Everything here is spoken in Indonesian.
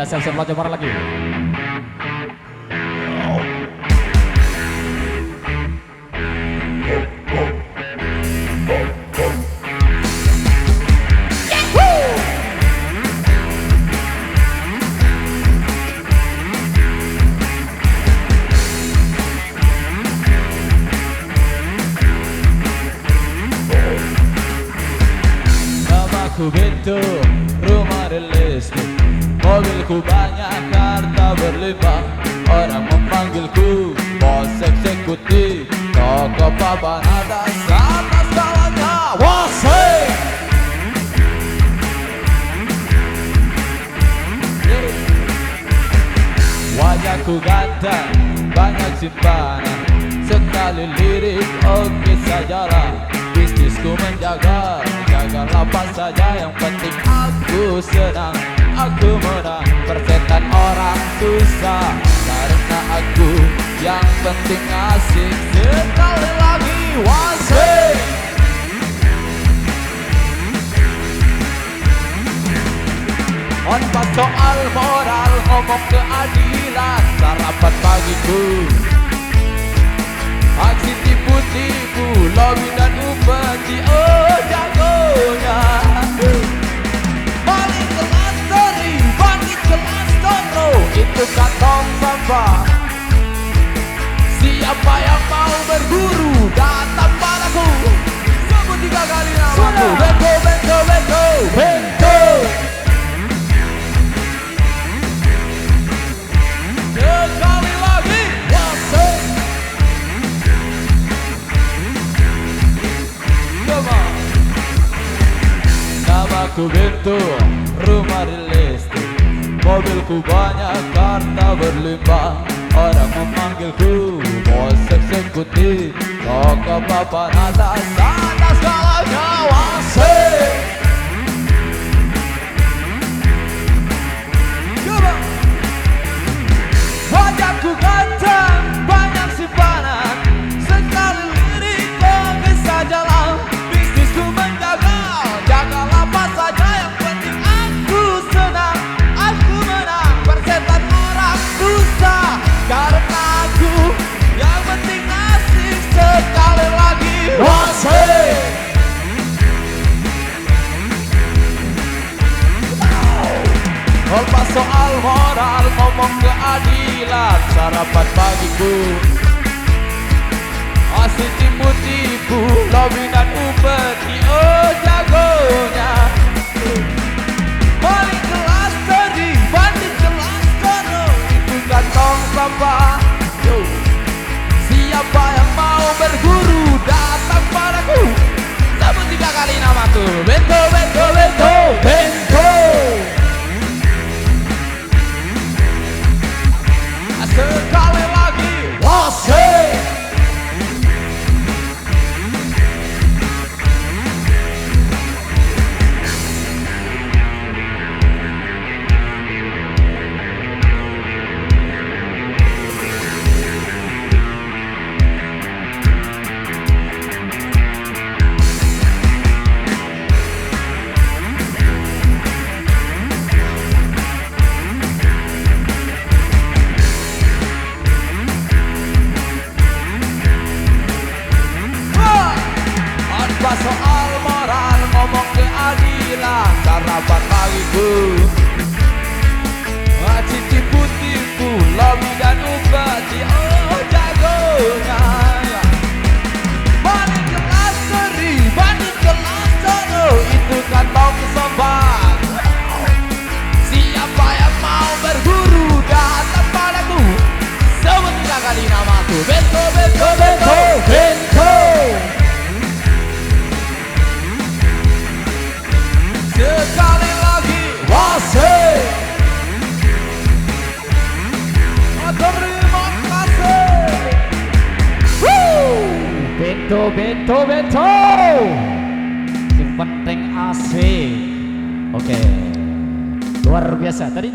siap-siap lanjut bareng lagi. Namaku Bento, rumah realistik, mobilku banyak, harta berlimpah. Orang memanggilku bos eksekutif, toko papan atas segalanya. Wasai, wajahku ganteng, banyak simpanan, sekali lirik oke sajalah. Bisnisku menjaga, jaga lapan saja, yang penting aku senang, aku menang. Persetan orang susah, karena aku yang penting asik. Sekali lagi wasik. Onpas soal moral, ngomong keadilan, sarapan pagiku. Aksi tipu-tipu, lobby dan upeti, oh jagonya. Balik kelas teri, balik kelas tono, itu kantong sampah. Siapa yang mau berguru, datang padaku. Sebut 3 kali namaku. Bento, Bento, Bento, Bento. Sekali lagi, wasik. Namaku Bento, rumah realistik, mobilku banyak, harta berlimpah. Orang memanggilku bos eksekutif, toko papan atas segalanya. Wasik. Coba. Wajahku ganteng, banyak simpanan, sekali lirik oke sajalah. Bisnisku menjaga, jaga lapas saja, yang penting aku senang, aku menang. Persetan orang susah, karena aku yang penting asik. Sekali lagi wasik. Lepas soal moral, ngomong keadilan, sarapan pagiku. Asik tipu-tipu, lobby dan upeti, oh jagonya. Balik kelas tadi, bandit kelas kono, itu kantong sampah. Yo. Siapa yang mau berguru, datang padaku. Sebut 3 kali namaku. Bento, Bento, Bento, Bento. Sekali lagi wasik. Soal moral, ngomong keadilan, sarapan pagiku. Aksi tipu-tipu, lobby dan upeti, oh jagonya. Balik kelas teri, balik kelas tono, itu kantong sobat. Siapa yang mau berguru, datang padaku. Sebut 3 kali namaku. Bento, Bento, Bento, Bento. Sekali lagi wasik. Terima kasih. Bento, Bento, Bento. Yang penting asik. Oke, luar biasa. Tadi